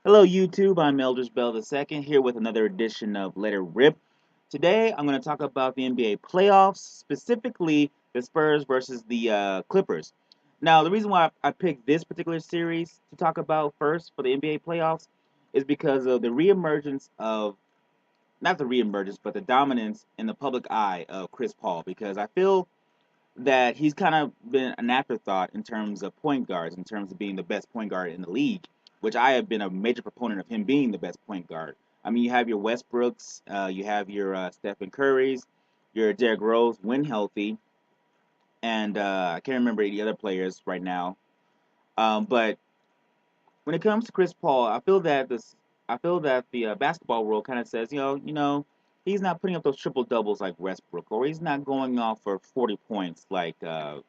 Hello, YouTube. I'm Eldridge Bell II here with another edition of Let It Rip. Today, I'm going to talk about the NBA playoffs, specifically the Spurs versus the Clippers. Now, the reason why I picked this particular series to talk about first for the NBA playoffs is because of the reemergence of, not the reemergence, but the dominance in the public eye of Chris Paul. Because I feel that he's kind of been an afterthought in terms of point guards, in terms of being the best point guard in the league, which I have been a major proponent of him being the best point guard. I mean, you have your Westbrooks, you have your Stephen Currys, your Derrick Rose when healthy, and I can't remember any other players right now. But when it comes to Chris Paul, I feel that the basketball world kind of says, he's not putting up those triple doubles like Westbrook, or he's not going off for 40 points like Stephen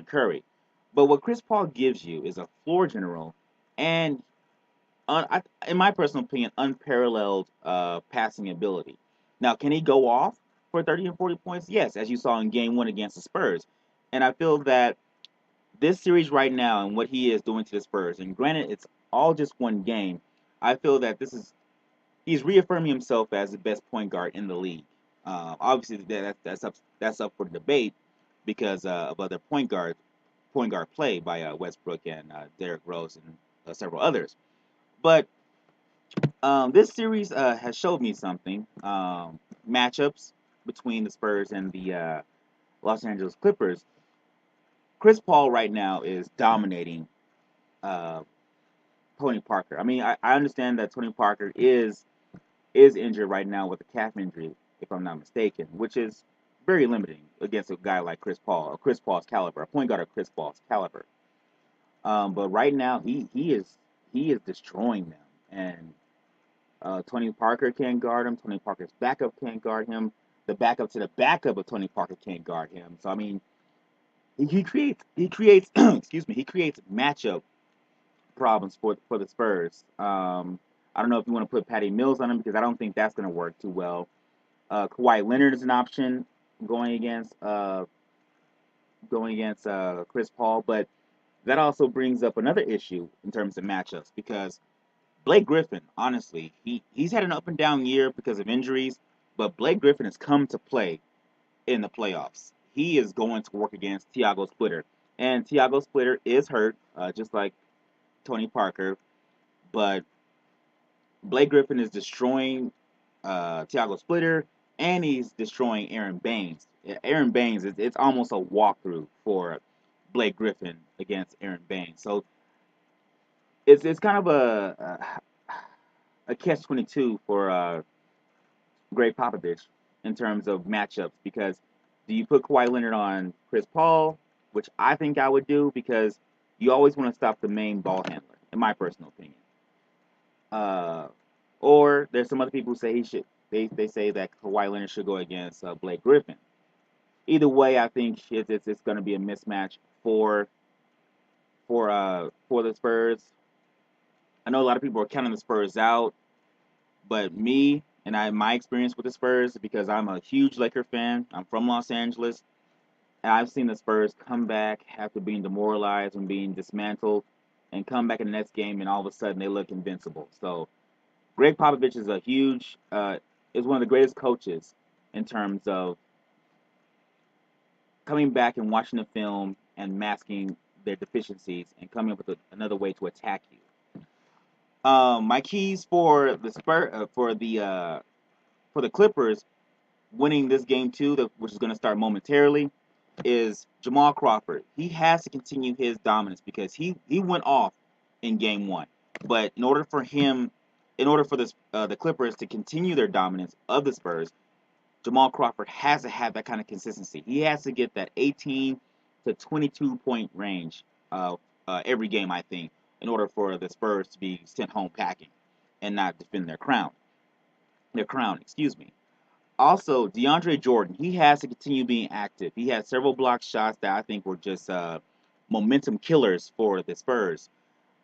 Curry. But what Chris Paul gives you is a floor general and, in my personal opinion, unparalleled passing ability. Now, can he go off for 30 and 40 points? Yes, as you saw in Game 1 against the Spurs. And I feel that this series right now and what he is doing to the Spurs, and granted, it's all just one game, I feel that he's reaffirming himself as the best point guard in the league. Obviously, that's up for debate because of other point guard play by Westbrook and Derrick Rose and several others. But this series has showed me something. Matchups between the Spurs and the Los Angeles Clippers. Chris Paul right now is dominating uh, Tony Parker. I mean, I understand that Tony Parker is injured right now with a calf injury, if I'm not mistaken, which is very limiting against a guy like Chris Paul, or Chris Paul's caliber, a point guard of Chris Paul's caliber. But right now, he is destroying them, and Tony Parker can't guard him. Tony Parker's backup can't guard him. The backup to the backup of Tony Parker can't guard him. So I mean, he creates excuse me, he creates matchup problems for the Spurs. I don't know if you want to put Patty Mills on him because I don't think that's going to work too well. Kawhi Leonard is an option going against uh, going against Chris Paul, but that also brings up another issue in terms of matchups because Blake Griffin, honestly, he's had an up and down year because of injuries, but Blake Griffin has come to play in the playoffs. He is going to work against Tiago Splitter, and Tiago Splitter is hurt, just like Tony Parker, but Blake Griffin is destroying Tiago Splitter, and he's destroying Aaron Baines. Aaron Baines, it's almost a walkthrough for Blake Griffin against Aaron Baines. So it's kind of a catch 22 for Greg Popovich in terms of matchups because do you put Kawhi Leonard on Chris Paul, which I think I would do because you always want to stop the main ball handler, in my personal opinion. Uh, or there's some other people who say he should. They say that Kawhi Leonard should go against Blake Griffin. Either way, I think it's going to be a mismatch for the Spurs. I know a lot of people are counting the Spurs out, but me and my experience with the Spurs because I'm a huge Laker fan. I'm from Los Angeles, and I've seen the Spurs come back after being demoralized and being dismantled, and come back in the next game, and all of a sudden they look invincible. So Greg Popovich is one of the greatest coaches in terms of coming back and watching the film and masking their deficiencies and coming up with another way to attack you. My keys for the for the Clippers winning this game too, which is going to start momentarily, is Jamal Crawford. He has to continue his dominance because he went off in game one. But in order for the Clippers to continue their dominance of the Spurs, Jamal Crawford has to have that kind of consistency. He has to get that 18 to 22 point range every game, I think, in order for the Spurs to be sent home packing and not defend their crown. Their crown, excuse me. Also, DeAndre Jordan, he has to continue being active. He had several block shots that I think were just momentum killers for the Spurs.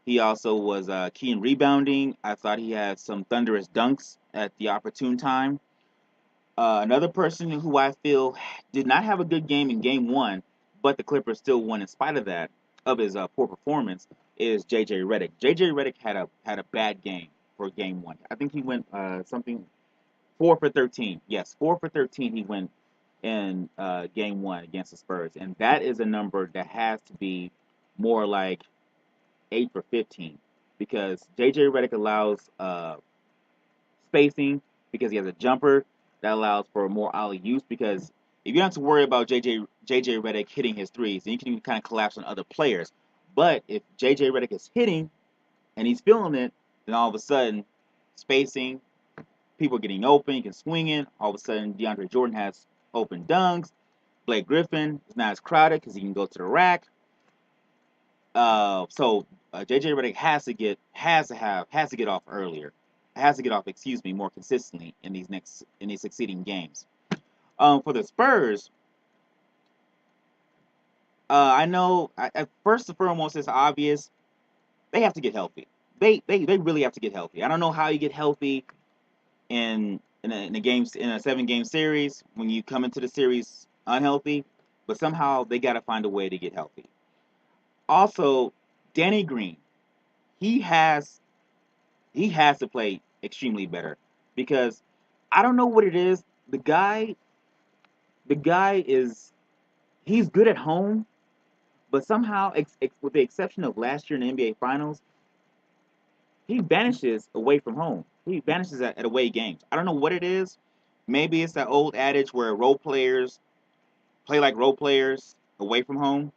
He also was key in rebounding. I thought he had some thunderous dunks at the opportune time. Another person who I feel did not have a good game in game one, but the Clippers still won in spite of that, of his poor performance, is J.J. Redick. J.J. Redick had a bad game for game one. I think he went something 4 for 13. Yes, 4 for 13 he went in game one against the Spurs, and that is a number that has to be more like 8 for 15 because J.J. Redick allows spacing because he has a jumper that allows for more alley use because if you don't have to worry about J.J. Redick hitting his threes, then you can kind of collapse on other players. But if J.J. Redick is hitting and he's feeling it, then all of a sudden spacing, people getting open, you can swing in. All of a sudden DeAndre Jordan has open dunks. Blake Griffin is not as crowded because he can go to the rack. So JJ Redick has to get off earlier, has to get off, excuse me, more consistently in these succeeding games. For the Spurs, I know at first and foremost it's obvious they have to get healthy. They really have to get healthy. I don't know how you get healthy in a 7 game series when you come into the series unhealthy, but somehow they got to find a way to get healthy. Also, Danny Green, he has he has to play extremely better because I don't know what it is. The guy is he's good at home, but somehow, with the exception of last year in the NBA Finals, he vanishes away from home. He vanishes at away games. I don't know what it is. Maybe it's that old adage where role players play like role players away from home,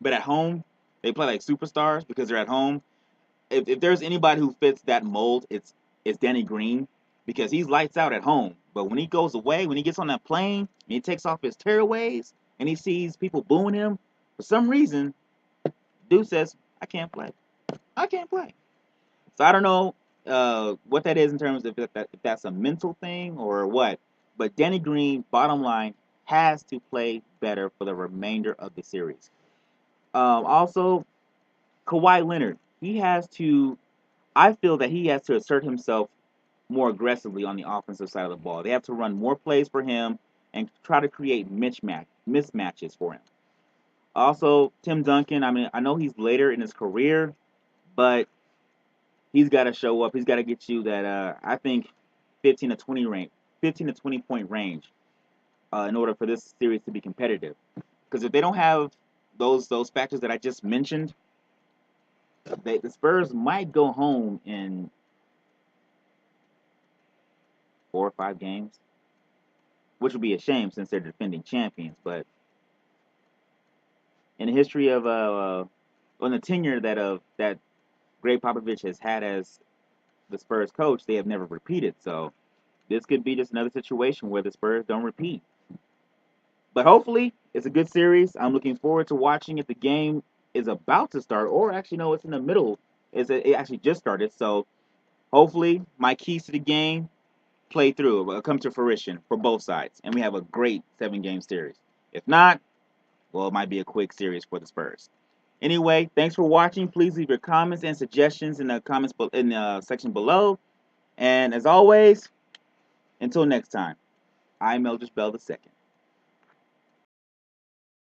but at home they play like superstars because they're at home. If there's anybody who fits that mold, it's Danny Green because he's lights out at home. But when he goes away, when he gets on that plane and he takes off his tearaways and he sees people booing him, for some reason, dude says, "I can't play. I can't play." So I don't know what that is in terms of if that's a mental thing or what. But Danny Green, bottom line, has to play better for the remainder of the series. Also, Kawhi Leonard, he has to. I feel that he has to assert himself more aggressively on the offensive side of the ball. They have to run more plays for him and try to create mismatches for him. Also, Tim Duncan, I mean, I know he's later in his career, but he's got to show up. He's got to get you that I think 15 to 20 range, 15 to 20 point range in order for this series to be competitive. Because if they don't have those factors that I just mentioned, the Spurs might go home in 4 or 5 games, which would be a shame since they're defending champions. But in the history of on the tenure that Greg Popovich has had as the Spurs coach, they have never repeated. So this could be just another situation where the Spurs don't repeat. But hopefully, it's a good series. I'm looking forward to watching it. The game is about to start, or actually, no, it's in the middle. It actually just started. So hopefully, my keys to the game play through, come to fruition for both sides, and we have a great 7 game series. If not, well, it might be a quick series for the Spurs. Anyway, thanks for watching. Please leave your comments and suggestions in the comments in the section below. And as always, until next time, I'm Eldridge Bell II.